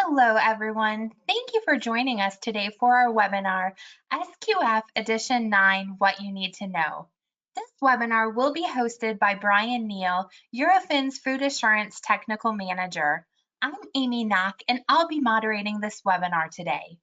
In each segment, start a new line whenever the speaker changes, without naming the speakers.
Hello, everyone. Thank you for joining us today for our webinar, SQF Edition 9, What You Need to Know. This webinar will be hosted by Brian Neal, Eurofins Food Assurance Technical Manager. I'm Amy Knock, and I'll be moderating this webinar today.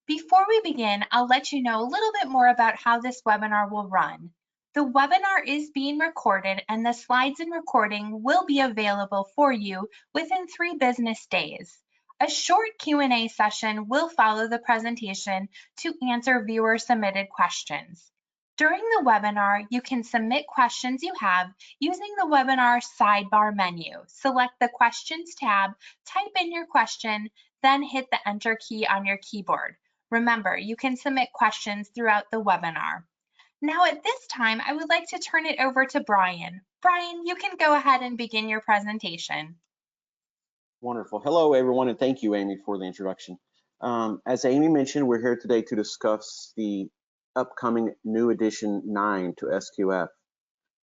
Before we begin, I'll let you know a little bit more about how this webinar will run. The webinar is being recorded, and the slides and recording will be available for you within 3 business days. A short Q&A session will follow the presentation to answer viewer-submitted questions. During the webinar, you can submit questions you have using the webinar sidebar menu. Select the Questions tab, type in your question, then hit the Enter key on your keyboard. Remember, you can submit questions throughout the webinar. Now at this time, I would like to turn it over to Brian. Brian, you can go ahead and begin your presentation.
Wonderful. Hello, everyone, and thank you, Amy, for the introduction. As Amy mentioned, we're here today to discuss the upcoming new edition 9 to SQF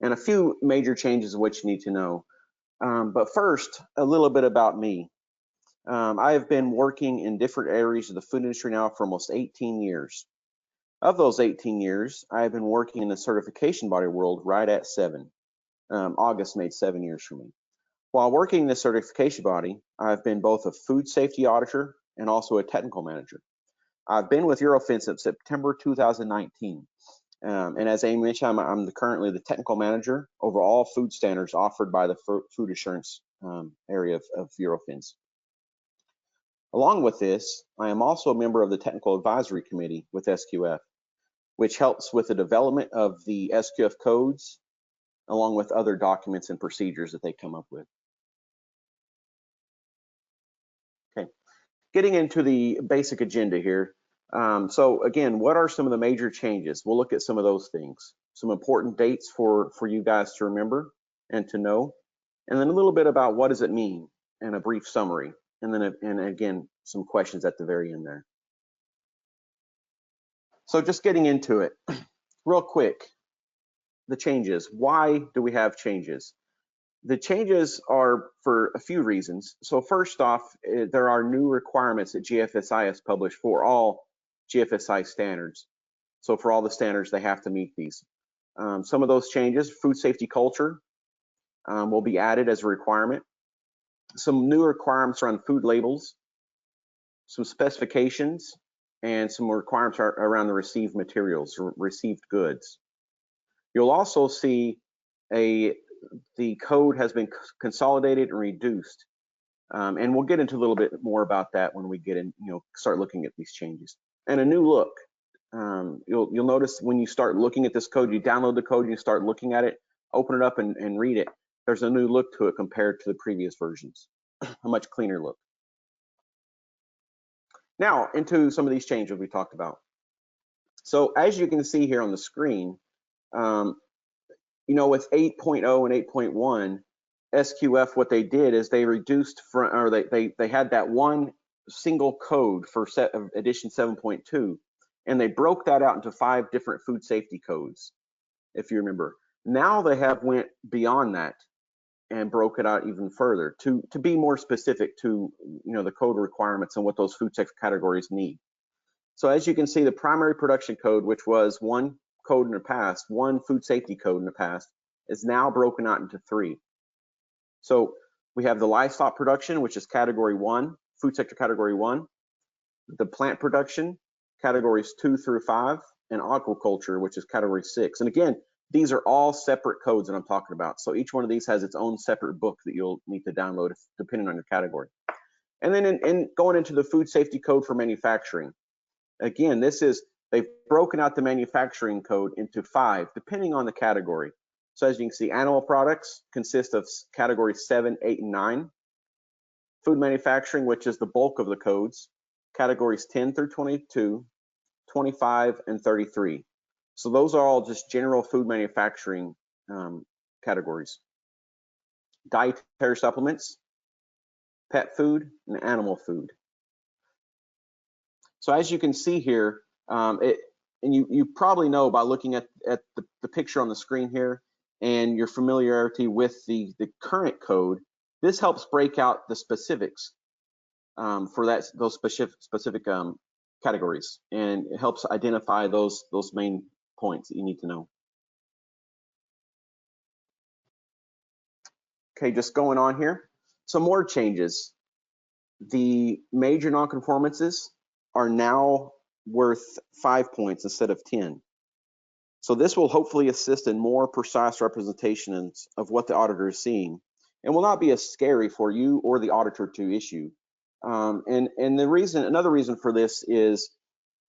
and a few major changes of which you need to know. But first, a little bit about me. I have been working in different areas of the food industry now for almost 18 years. Of those 18 years, I have been working in the certification body world right at 7. August made 7 years for me. While working in the certification body, I've been both a food safety auditor and also a technical manager. I've been with Eurofins since September 2019. And as Amy mentioned, I'm currently the technical manager over all food standards offered by the food assurance area of Eurofins. Along with this, I am also a member of the technical advisory committee with SQF, which helps with the development of the SQF codes, along with other documents and procedures that they come up with. Okay, getting into the basic agenda here. So again, what are some of the major changes? We'll look at some of those things, some important dates for you guys to remember and to know, and then a little bit about what does it mean and a brief summary, and then and again, some questions at the very end there. So just getting into it real quick, the changes. Why do we have changes? The changes are for a few reasons. So first off, there are new requirements that GFSI has published for all GFSI standards. So for all the standards, they have to meet these. Some of those changes, food safety culture will be added as a requirement. Some new requirements around food labels, some specifications, and some requirements around the received materials, received goods. You'll also see the code has been consolidated and reduced, and we'll get into a little bit more about that when we get in, start looking at these changes. And a new look. You'll notice when you start looking at this code, you download the code, you start looking at it, open it up and read it. There's a new look to it compared to the previous versions, a much cleaner look. Now into some of these changes we talked about. So as you can see here on the screen, with 8.0 and 8.1, SQF, what they did is they reduced they had that one single code for edition 7.2, and they broke that out into 5 different food safety codes, if you remember. Now they have went beyond that and broke it out even further to be more specific to the code requirements and what those food safety categories need. So as you can see, the primary production code, which was one code in the past, one food safety code in the past, is now broken out into 3. So we have the livestock production, which is category 1, food sector category 1, the plant production, categories 2 through 5, and aquaculture, which is category 6. And again, these are all separate codes that I'm talking about. So each one of these has its own separate book that you'll need to download depending on your category. And then in going into the food safety code for manufacturing, again, they've broken out the manufacturing code into 5, depending on the category. So as you can see, animal products consist of categories 7, 8, and 9. Food manufacturing, which is the bulk of the codes, categories 10 through 22, 25, and 33. So those are all just general food manufacturing categories. Dietary supplements, pet food, and animal food. So as you can see here, and you probably know by looking at the picture on the screen here and your familiarity with the current code, this helps break out the specifics. for those specific categories, and it helps identify those main points that you need to know. Okay, just going on here. Some more changes. The major nonconformances are now worth 5 points instead of 10. So this will hopefully assist in more precise representations of what the auditor is seeing, and will not be as scary for you or the auditor to issue. And another reason for this is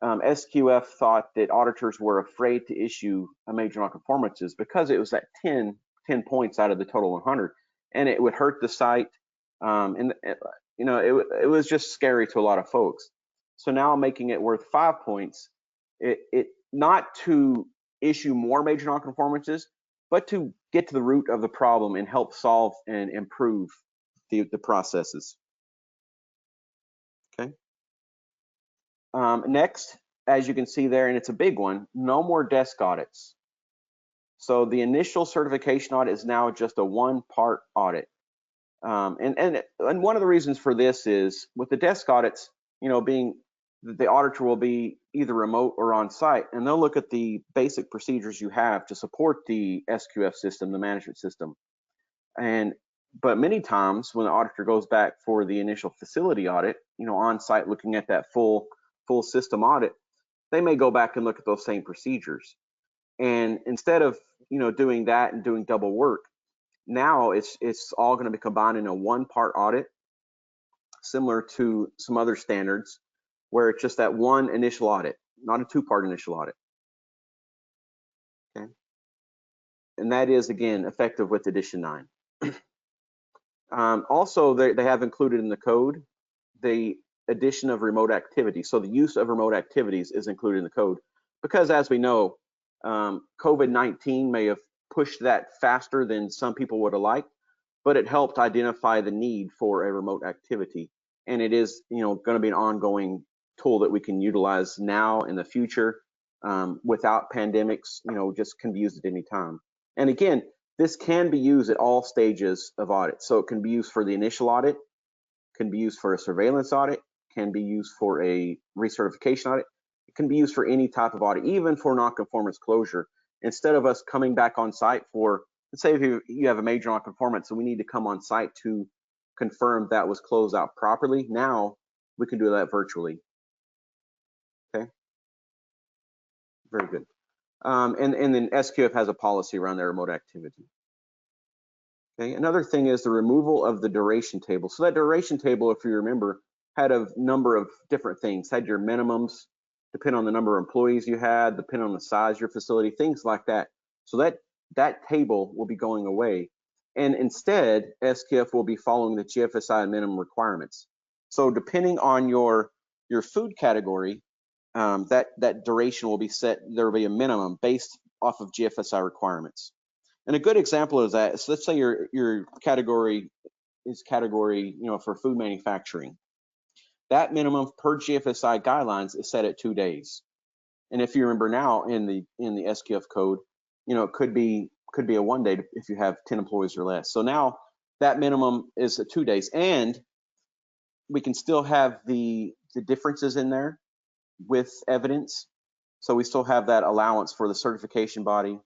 SQF thought that auditors were afraid to issue a major nonconformances because it was at 10 points out of the total 100, and it would hurt the site. It was just scary to a lot of folks. So now making it worth 5 points, it not to issue more major nonconformances, but to get to the root of the problem and help solve and improve the processes. Okay. Next, as you can see there, and it's a big one, no more desk audits. So the initial certification audit is now just a one-part audit. And one of the reasons for this is with the desk audits, being the auditor will be either remote or on site, and they'll look at the basic procedures you have to support the SQF system, the management system. But many times when the auditor goes back for the initial facility audit, on site looking at that full system audit, they may go back and look at those same procedures. And instead of doing that and doing double work, now it's all going to be combined in a one-part audit, similar to some other standards, where it's just that one initial audit, not a two-part initial audit. Okay, and that is again effective with edition 9. Also, they have included in the code the addition of remote activities. So the use of remote activities is included in the code because, as we know, COVID-19 may have pushed that faster than some people would have liked, but it helped identify the need for a remote activity. And it is, going to be an ongoing tool that we can utilize now in the future without pandemics, just can be used at any time. And again, this can be used at all stages of audit. So it can be used for the initial audit, can be used for a surveillance audit, can be used for a recertification audit. It can be used for any type of audit, even for nonconformance closure. Instead of us coming back on site for, let's say if you have a major nonconformance, so we need to come on site to confirm that was closed out properly. Now we can do that virtually. Okay, very good. And then SQF has a policy around their remote activity. Okay, another thing is the removal of the duration table. So that duration table, if you remember, had a number of different things. Had your minimums, depend on the number of employees you had, depend on the size of your facility, things like that. So that table will be going away. And instead, SQF will be following the GFSI minimum requirements. So depending on your food category, that duration will be set. There will be a minimum based off of GFSI requirements. And a good example of that is, let's say your category is for food manufacturing. That minimum per GFSI guidelines is set at 2 days. And if you remember now in the SQF code, it could be a 1 day if you have 10 employees or less. So now that minimum is at 2 days, and we can still have the differences in there with evidence. So we still have that allowance for the certification body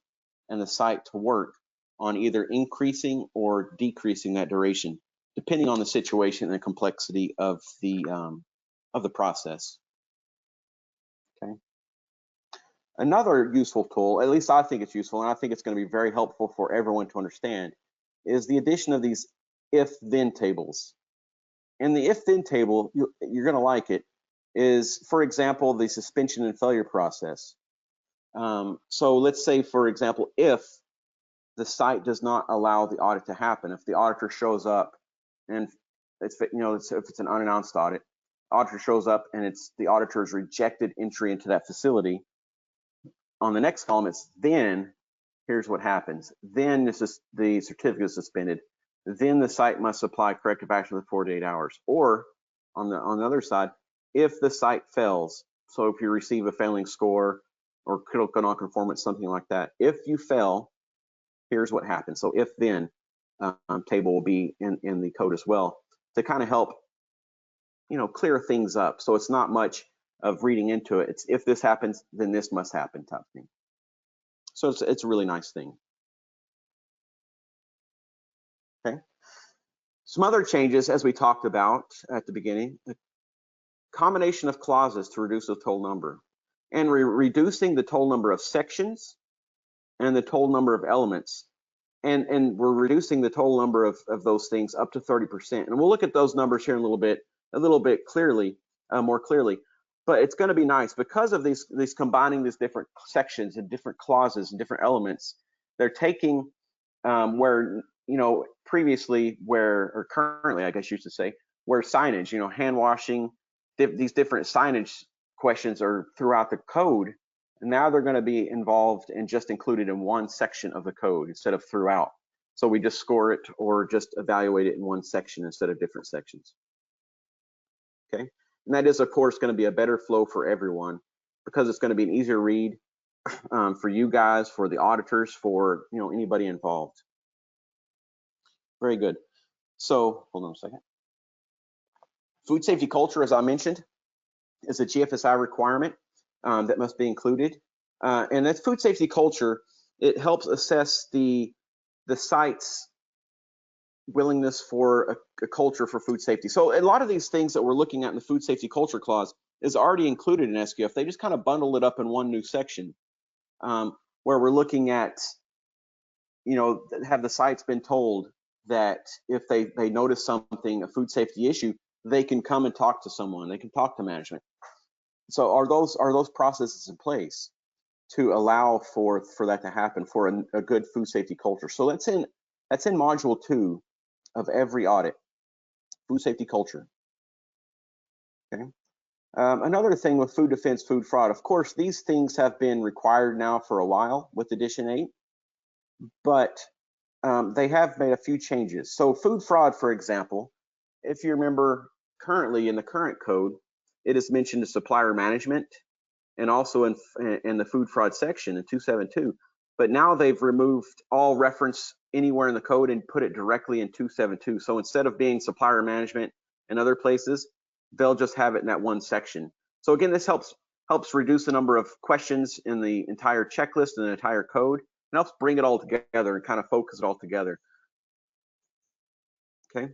and the site to work on either increasing or decreasing that duration, depending on the situation and the complexity of the process. Okay. Another useful tool, at least I think it's useful, and I think it's going to be very helpful for everyone to understand, is the addition of these if-then tables. And the if-then table, you're going to like it, is, for example, the suspension and failure process. So let's say, for example, if the site does not allow the audit to happen, if the auditor shows up and if it's an unannounced audit, auditor shows up and the auditor's rejected entry into that facility, on the next column it's then, here's what happens. Then the certificate is suspended. Then the site must supply corrective action within 48 hours. Or on the other side, if the site fails, so if you receive a failing score or critical nonconformance, something like that, if you fail, here's what happens. So if then table will be in the code as well to kind of help clear things up. So it's not much of reading into it. It's if this happens, then this must happen type thing. So it's a really nice thing. Okay. Some other changes, as we talked about at the beginning, a combination of clauses to reduce the total number, and reducing the total number of sections and the total number of elements. And we're reducing the total number of those things up to 30%. And we'll look at those numbers here in a little bit clearly, more clearly. But it's going to be nice because of these combining these different sections and different clauses and different elements. They're taking where previously or currently, I guess you should say, where signage, hand washing, these different signage questions are throughout the code. And now they're going to be involved and just included in one section of the code instead of throughout. So we just score it or just evaluate it in one section instead of different sections. Okay, and that is, of course, going to be a better flow for everyone because it's going to be an easier read for you guys, for the auditors, for anybody involved. Very good. So hold on a second. Food safety culture, as I mentioned, is a GFSI requirement that must be included. And that food safety culture, it helps assess the site's willingness for a culture for food safety. So a lot of these things that we're looking at in the food safety culture clause is already included in SQF. They just kind of bundle it up in one new section where we're looking at, have the sites been told that if they notice something, a food safety issue, they can come and talk to someone, they can talk to management. So are those processes in place to allow for that to happen, for a good food safety culture? So that's in module 2 of every audit, food safety culture. Okay. Another thing with food defense, food fraud, of course, these things have been required now for a while with edition 8, but they have made a few changes. So food fraud, for example, if you remember currently in the current code, it is mentioned as supplier management and also in the food fraud section in 272. But now they've removed all reference anywhere in the code and put it directly in 272. So instead of being supplier management in other places, they'll just have it in that one section. So again, this helps reduce the number of questions in the entire checklist and the entire code, and helps bring it all together and kind of focus it all together. Okay.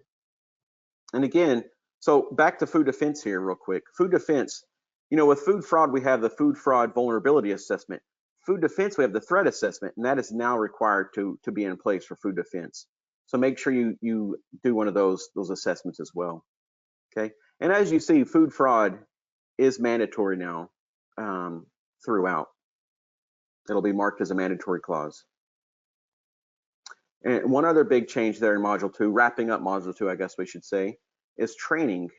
And again, so back to food defense here real quick. Food defense, with food fraud, we have the food fraud vulnerability assessment. Food defense, we have the threat assessment, and that is now required to be in place for food defense. So make sure you do one of those assessments as well. Okay. And as you see, food fraud is mandatory now throughout. It'll be marked as a mandatory clause. And one other big change there in module 2, wrapping up module 2, I guess we should say, is training,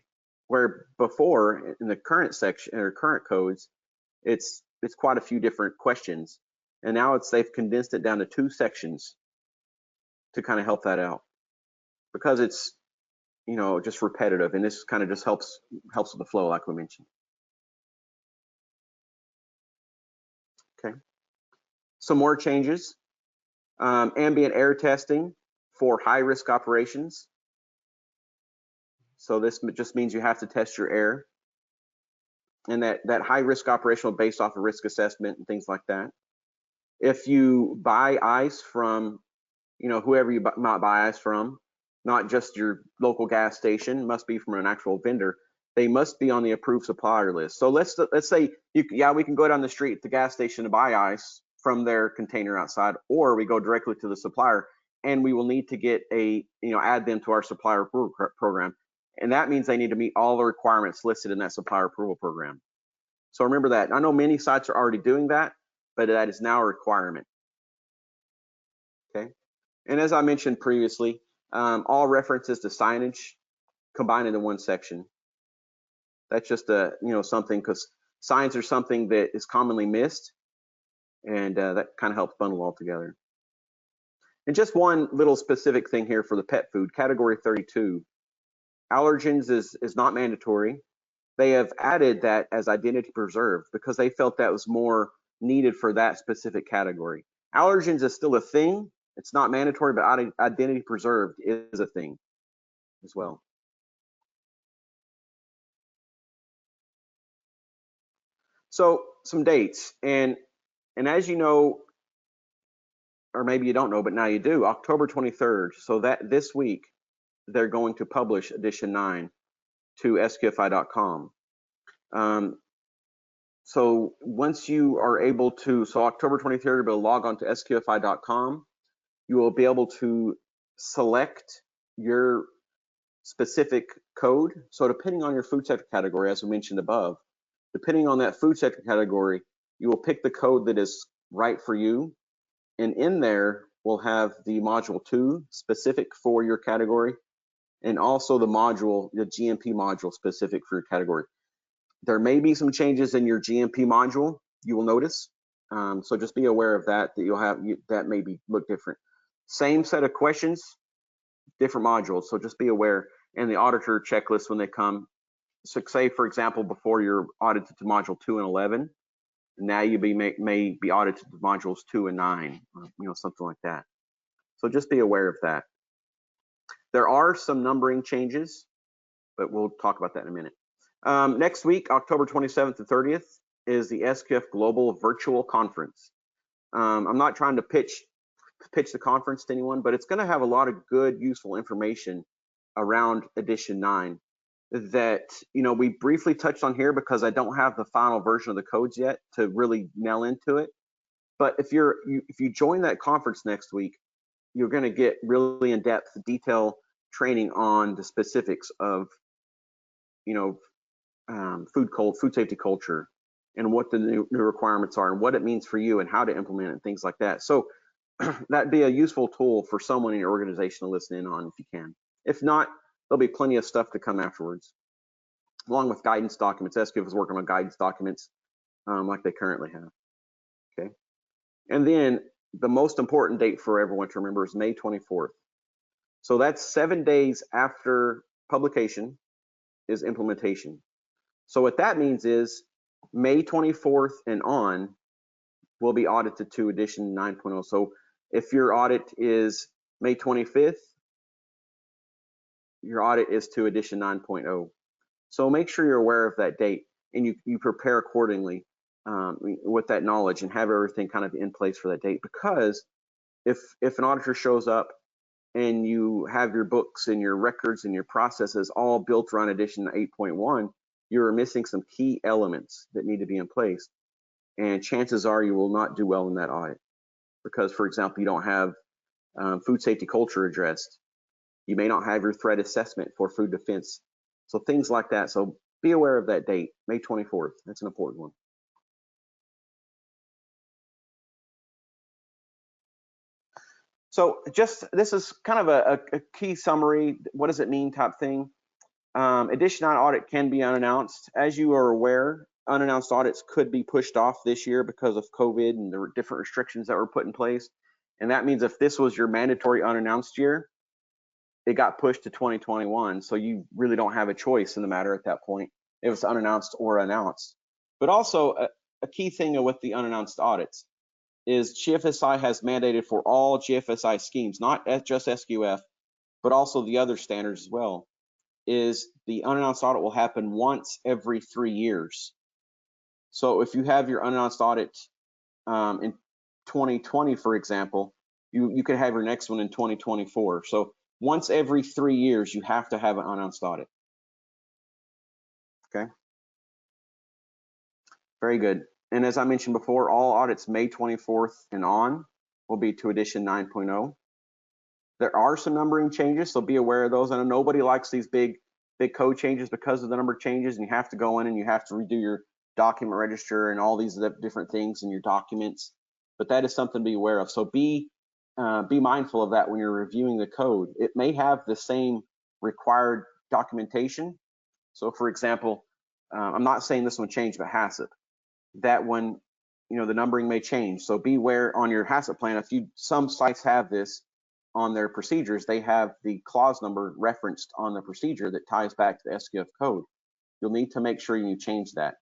where before in the current section or current codes, it's quite a few different questions, and now they've condensed it down to 2 sections to kind of help that out, because it's just repetitive, and this kind of just helps with the flow, like we mentioned. Okay, some more changes. Ambient air testing for high-risk operations. So this just means you have to test your air, and that high-risk operation will based off of risk assessment and things like that. If you buy ice from, whoever you might buy ice from, not just your local gas station, must be from an actual vendor. They must be on the approved supplier list. So let's say we can go down the street at the gas station to buy ice from their container outside, or we go directly to the supplier, and we will need to get add them to our supplier approval program. And that means they need to meet all the requirements listed in that supplier approval program. So remember that. I know many sites are already doing that, but that is now a requirement. Okay. And as I mentioned previously, all references to signage combined into one section. That's just something, because signs are something that is commonly missed, and that kind of helps bundle all together. And just one little specific thing here for the pet food, category 32. Allergens is not mandatory. They have added that as identity preserved because they felt that was more needed for that specific category. Allergens is still a thing. It's not mandatory, but identity preserved is a thing as well. So some dates, and as you know, or maybe you don't know, but now you do, October 23rd. So that this week, they're going to publish edition 9 to sqfi.com. So once you are able to, so October 23rd, you'll be able to log on to sqfi.com. You will be able to select your specific code. So depending on your food sector category, as we mentioned above, depending on that food sector category, you will pick the code that is right for you. And in there, we'll have the module 2 specific for your category, and also the module, the GMP module specific for your category. There may be some changes in your GMP module, you will notice. So just be aware of that, that you'll have, that may look different. Same set of questions, different modules, so just be aware. And the auditor checklist when they come. So say, for example, before you're audited to module 2 and 11, now you may be audited to modules 2 and 9, something like that. So just be aware of that. There are some numbering changes, but we'll talk about that in a minute. Next week, October 27th to 30th, is the SQF Global Virtual Conference. I'm not trying to pitch the conference to anyone, but it's going to have a lot of good, useful information around Edition 9 that we briefly touched on here, because I don't have the final version of the codes yet to really nail into it. But if you join that conference next week, you're going to get really in-depth, detailed training on the specifics of food safety culture, and what the new requirements are, and what it means for you, and how to implement it, and things like that. So that'd be a useful tool for someone in your organization to listen in on if you can. If not, there'll be plenty of stuff to come afterwards, along with guidance documents. SQF is working on guidance documents like they currently have. Okay, and then the most important date for everyone to remember is May 24th. So that's 7 days after publication is implementation. So what that means is May 24th and on will be audited to edition 9.0. So if your audit is May 25th, your audit is to edition 9.0. So make sure you're aware of that date, and you prepare accordingly with that knowledge, and have everything kind of in place for that date. Because if an auditor shows up and you have your books and your records and your processes all built around edition 8.1, you're missing some key elements that need to be in place. And chances are you will not do well in that audit. Because, for example, you don't have food safety culture addressed. You may not have your threat assessment for food defense. So things like that. So be aware of that date, May 24th. That's an important one. So this is kind of a key summary. What does it mean type thing? Edition 9 audit can be unannounced. As you are aware, unannounced audits could be pushed off this year because of COVID, and there were different restrictions that were put in place. And that means if this was your mandatory unannounced year, it got pushed to 2021. So you really don't have a choice in the matter at that point, if it's unannounced or announced. But also a key thing with the unannounced audits is GFSI has mandated for all GFSI schemes, not just SQF, but also the other standards as well, is the unannounced audit will happen once every 3 years. So if you have your unannounced audit in 2020, for example, you could have your next one in 2024. So once every 3 years, you have to have an unannounced audit. Okay. Very good. And as I mentioned before, all audits May 24th and on will be to edition 9.0. There are some numbering changes, so be aware of those. I know nobody likes these big code changes because of the number of changes, and you have to go in and you have to redo your document register and all these different things in your documents. But that is something to be aware of. So be mindful of that when you're reviewing the code. It may have the same required documentation. So for example, I'm not saying this one changed, but HACCP. That one, the numbering may change. So beware on your HACCP plan. Some sites have this on their procedures, they have the clause number referenced on the procedure that ties back to the SQF code. You'll need to make sure you change that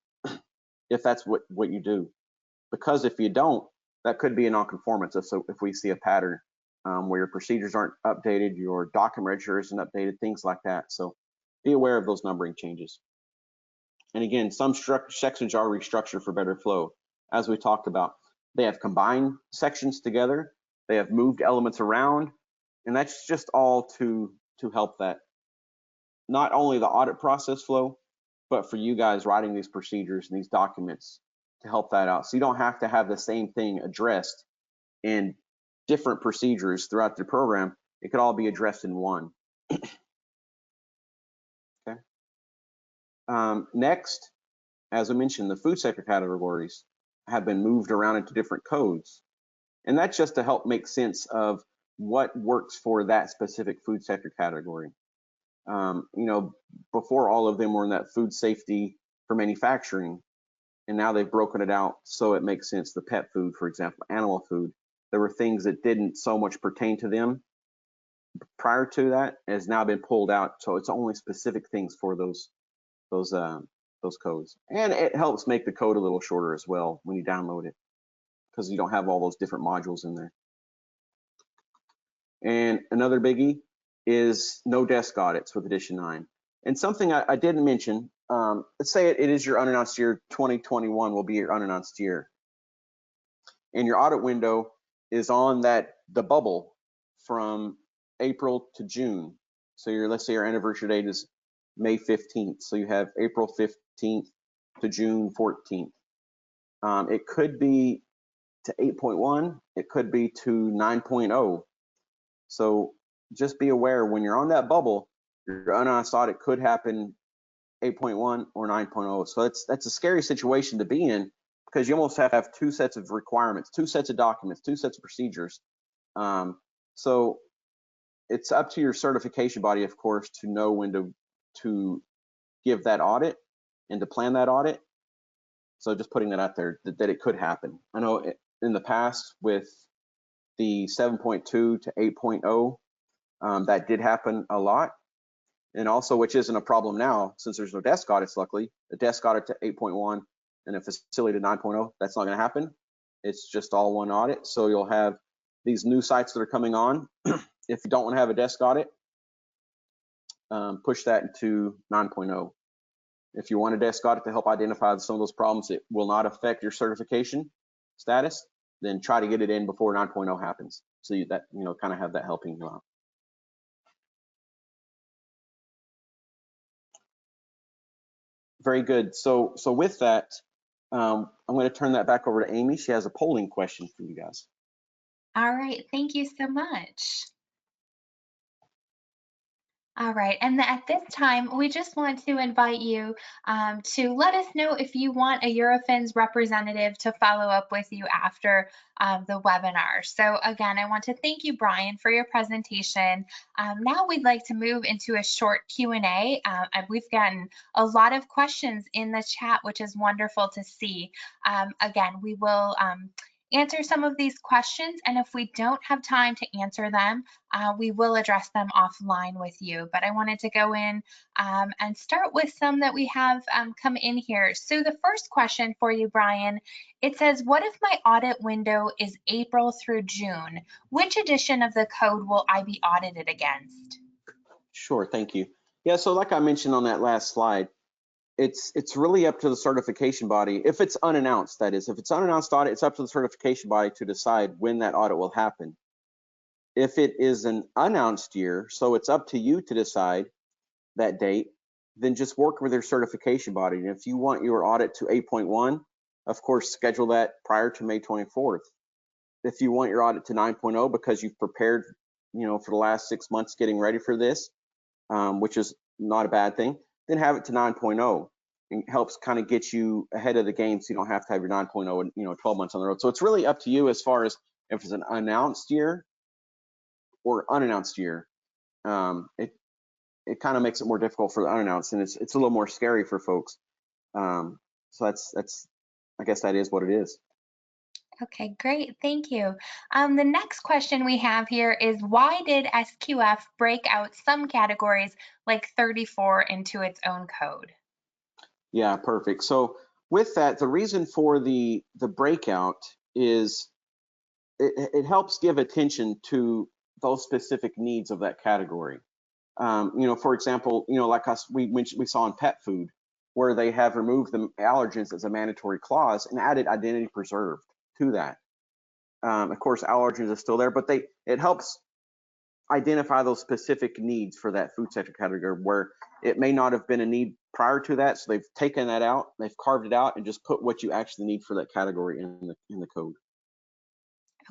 if that's what you do. Because if you don't, that could be a non-conformance. So if we see a pattern where your procedures aren't updated, your document register isn't updated, things like that. So be aware of those numbering changes. And again, some sections are restructured for better flow, as we talked about. They have combined sections together. They have moved elements around, and that's just all to help that, not only the audit process flow, but for you guys writing these procedures and these documents to help that out. So you don't have to have the same thing addressed in different procedures throughout the program. It could all be addressed in one. Okay. Next, as I mentioned, the food sector categories have been moved around into different codes. And that's just to help make sense of what works for that specific food sector category. Before all of them were in that food safety for manufacturing, and now they've broken it out so it makes sense. The pet food, for example, animal food, there were things that didn't so much pertain to them prior to that, has now been pulled out. So it's only specific things for those codes. And it helps make the code a little shorter as well when you download it, because you don't have all those different modules in there. And another biggie is no desk audits with edition 9. And something I didn't mention, let's say it is your unannounced year, 2021 will be your unannounced year. And your audit window is on the bubble from April to June. So let's say your anniversary date is May 15th. So you have April 15th to June 14th. It could be to 8.1, it could be to 9.0. So just be aware when you're on that bubble, your unannounced audit could happen 8.1 or 9.0. So that's a scary situation to be in, because you almost have to have two sets of requirements, two sets of documents, two sets of procedures. So it's up to your certification body, of course, to know when to give that audit and to plan that audit. So just putting that out there that it could happen. I know in the past with the 7.2 to 8.0, that did happen a lot. And also, which isn't a problem now, since there's no desk audits, luckily, the desk audit to 8.1 and a facility to 9.0, that's not going to happen. It's just all one audit. So you'll have these new sites that are coming on. If you don't want to have a desk audit, push that into 9.0. If you want a desk audit to help identify some of those problems that will not affect your certification status, then try to get it in before 9.0 happens. So that kind of have that helping you out. Very good. So with that, I'm going to turn that back over to Amy. She has a polling question for you guys.
All right, thank you so much. All right, and at this time, we just want to invite you to let us know if you want a Eurofins representative to follow up with you after the webinar. So again, I want to thank you, Brian, for your presentation. Now we'd like to move into a short Q&A. And we've gotten a lot of questions in the chat, which is wonderful to see. Again, we will answer some of these questions, and if we don't have time to answer them, we will address them offline with you. But I wanted to go in and start with some that we have come in here. So the first question for you, Brian, it says, what if my audit window is April through June? Which edition of the code will I be audited against?
Sure, thank you. Yeah, so like I mentioned on that last slide, it's really up to the certification body. If it's unannounced, that is, if it's unannounced audit, it's up to the certification body to decide when that audit will happen. If it is an announced year, so it's up to you to decide that date, then just work with your certification body. And if you want your audit to 8.1, of course, schedule that prior to May 24th. If you want your audit to 9.0 because you've prepared, for the last 6 months getting ready for this, which is not a bad thing, then have it to 9.0. It helps kind of get you ahead of the game, so you don't have to have your 9.0 and 12 months on the road. So it's really up to you as far as if it's an announced year or unannounced year. It kind of makes it more difficult for the unannounced, and it's a little more scary for folks. So that's I guess that is what it is.
Okay, great, thank you. The next question we have here is, why did SQF break out some categories like 34 into its own code?
Yeah, perfect. So with that, the reason for the breakout is it helps give attention to those specific needs of that category. For example, like we saw in pet food, where they have removed the allergens as a mandatory clause and added identity preserved to that. Of course, allergens are still there, but it helps identify those specific needs for that food sector category where it may not have been a need prior to that. So they've taken that out, they've carved it out, and just put what you actually need for that category in the code.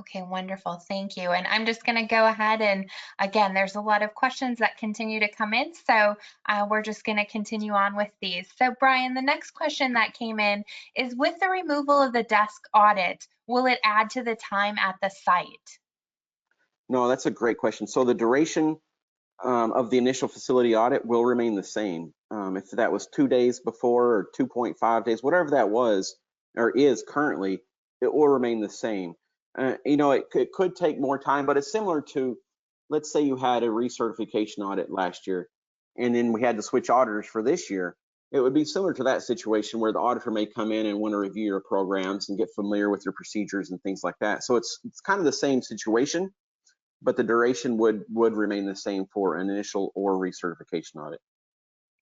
Okay, wonderful. Thank you. And I'm just going to go ahead and again, there's a lot of questions that continue to come in. So we're just going to continue on with these. So Brian, the next question that came in is with the removal of the desk audit, will it add to the time at the site?
No, that's a great question. So the duration of the initial facility audit will remain the same. If that was 2 days before or 2.5 days, whatever that was or is currently, it will remain the same. It could take more time, but it's similar to, let's say you had a recertification audit last year, and then we had to switch auditors for this year. It would be similar to that situation where the auditor may come in and want to review your programs and get familiar with your procedures and things like that. So it's kind of the same situation, but the duration would remain the same for an initial or recertification audit.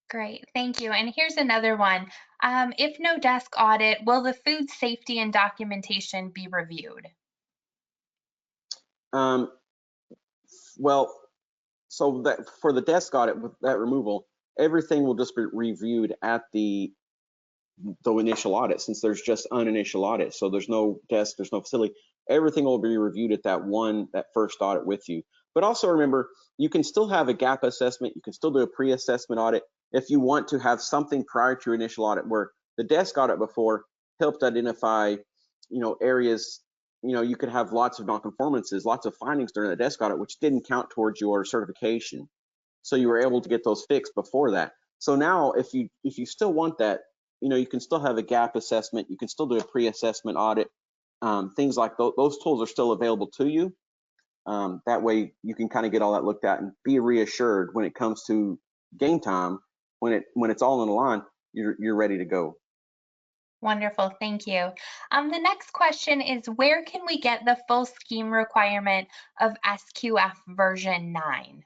Great, thank you. And here's another one. If no desk audit, will the food safety and documentation be reviewed?
Um, well, so that for the desk audit with that removal, everything will just be reviewed at the initial audit, since there's just an initial audit. So there's no desk, there's no facility. Everything will be reviewed at that first audit with you. But also remember, you can still have a gap assessment. You can still do a pre-assessment audit if you want to have something prior to your initial audit, where the desk audit before helped identify, areas, you could have lots of nonconformances, lots of findings during the desk audit, which didn't count towards your certification. So you were able to get those fixed before that. So now if you still want that, you can still have a gap assessment. You can still do a pre-assessment audit. Things like those tools are still available to you. That way you can kind of get all that looked at and be reassured when it comes to game time, when it's all on the line, you're ready to go.
Wonderful, thank you. The next question is where can we get the full scheme requirement of SQF version 9?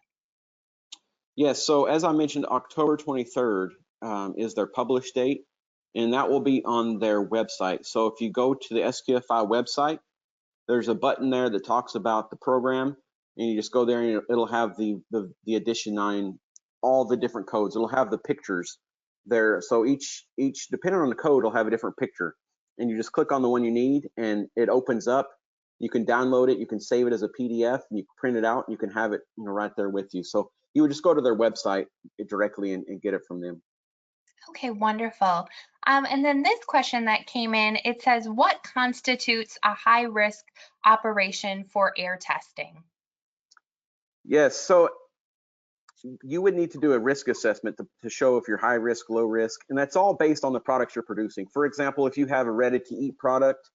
Yes, so as I mentioned, October 23rd is their publish date, and that will be on their website. So if you go to the SQFI website, there's a button there that talks about the program, and you just go there and it'll have the edition 9, all the different codes. It'll have the pictures there. So each depending on the code, will have a different picture, and you just click on the one you need and it opens up. You can download it, you can save it as a PDF, and you can print it out, and you can have it right there with you. So you would just go to their website directly and get it from them.
Okay, wonderful. And then this question that came in, it says, what constitutes a high risk operation for air testing?
Yes, so you would need to do a risk assessment to show if you're high risk, low risk, and that's all based on the products you're producing. For example, if you have a ready to eat product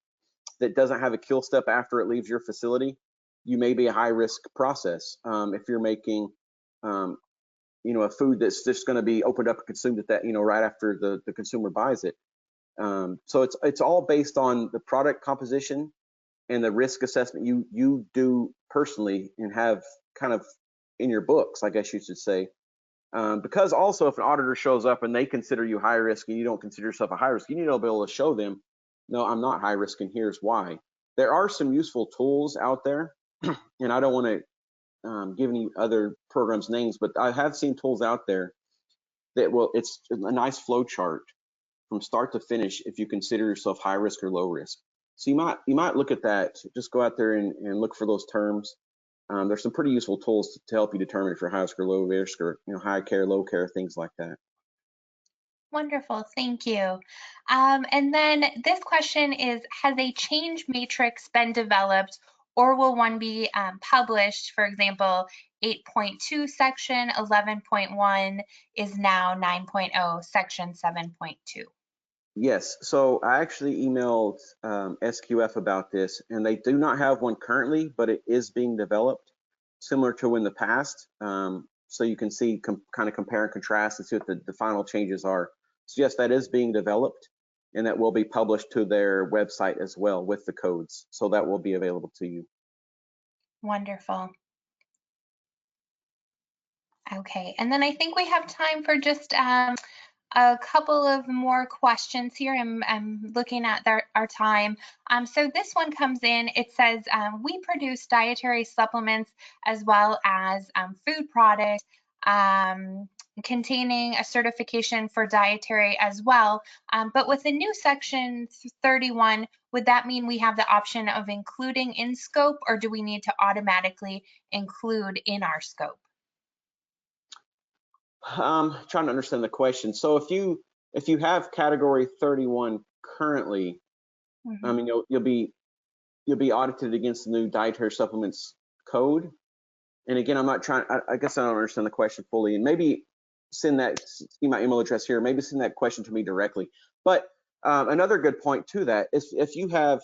that doesn't have a kill step after it leaves your facility, you may be a high risk process. If you're making a food that's just going to be opened up and consumed at that, right after the consumer buys it. So it's all based on the product composition and the risk assessment you do personally and have kind of in your books, I guess you should say. Because also, if an auditor shows up and they consider you high risk and you don't consider yourself a high risk, you need to be able to show them, no, I'm not high risk, and here's why. There are some useful tools out there, and I don't want to give any other programs names, but I have seen tools out there that it's a nice flow chart from start to finish if you consider yourself high risk or low risk. So you might look at that. Just go out there and look for those terms. There's some pretty useful tools to help you determine if you're high risk or low risk, or high care, low care, things like that.
Wonderful, thank you. And then this question is, has a change matrix been developed or will one be published? For example, 8.2 section 11.1 is now 9.0 section 7.2.
Yes, so I actually emailed SQF about this, and they do not have one currently, but it is being developed, similar to in the past. So you can see, kind of compare and contrast and see what the final changes are. So yes, that is being developed, and that will be published to their website as well with the codes. So that will be available to you.
Wonderful. Okay, and then I think we have time for just a couple of more questions here. I'm looking at our time. So this one comes in. It says, we produce dietary supplements as well as food products um, containing a certification for dietary as well. But with the new section 31, would that mean we have the option of including in scope, or do we need to automatically include in our scope?
Trying to understand the question. So if you have category 31 currently, I
Mhm.
mean you'll be audited against the new dietary supplements code. And again, I'm not trying. I guess I don't understand the question fully. And maybe see my email address here. Maybe send that question to me directly. But another good point to that is if you have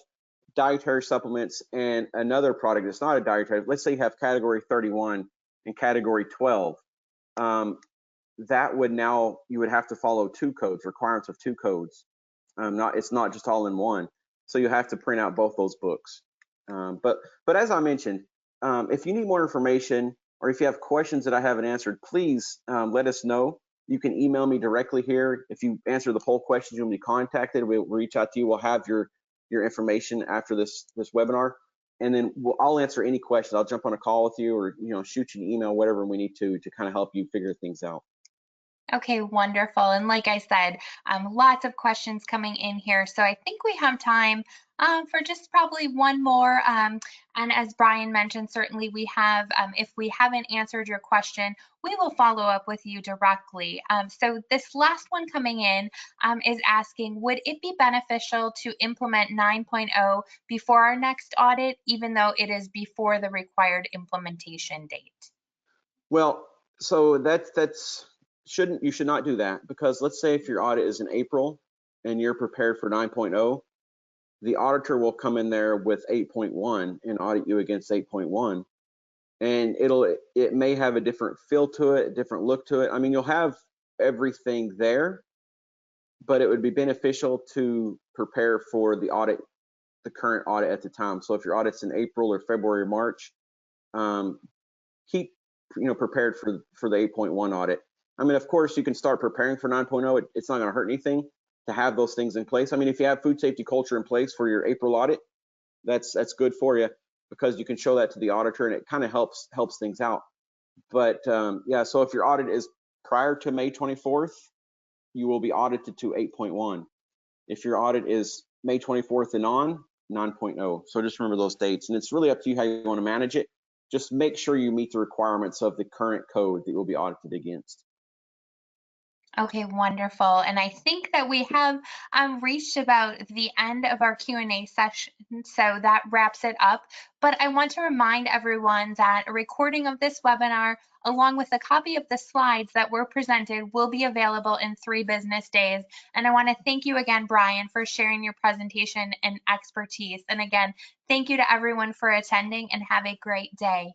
dietary supplements and another product that's not a dietary, let's say you have category 31 and category 12. That would now you would have to follow two codes, requirements of two codes. It's not just all in one. So you have to print out both those books. But as I mentioned, if you need more information or if you have questions that I haven't answered, please let us know. You can email me directly here. If you answer the poll questions, you'll be contacted. We'll reach out to you. We'll have your information after this webinar, and then I'll answer any questions. I'll jump on a call with you, or shoot you an email, whatever we need to kind of help you figure things out.
Okay, wonderful. And like I said, lots of questions coming in here. So I think we have time for just probably one more. And as Brian mentioned, certainly we have, if we haven't answered your question, we will follow up with you directly. So this last one coming in is asking, would it be beneficial to implement 9.0 before our next audit, even though it is before the required implementation date?
Well, so you should not do that, because let's say if your audit is in April and you're prepared for 9.0, the auditor will come in there with 8.1 and audit you against 8.1, and it may have a different feel to it, a different look to it. I mean, you'll have everything there, but it would be beneficial to prepare for the current audit at the time. So if your audit's in April or February or March, keep prepared for the 8.1 audit. I mean, of course, you can start preparing for 9.0. It's not going to hurt anything to have those things in place. I mean, if you have food safety culture in place for your April audit, that's good for you, because you can show that to the auditor and it kind of helps things out. But yeah, so if your audit is prior to May 24th, you will be audited to 8.1. If your audit is May 24th and on, 9.0. So just remember those dates, and it's really up to you how you want to manage it. Just make sure you meet the requirements of the current code that you'll be audited against.
Okay, wonderful. And I think that we have reached about the end of our Q&A session, so that wraps it up. But I want to remind everyone that a recording of this webinar, along with a copy of the slides that were presented, will be available in 3 business days. And I want to thank you again, Brian, for sharing your presentation and expertise. And again, thank you to everyone for attending, and have a great day.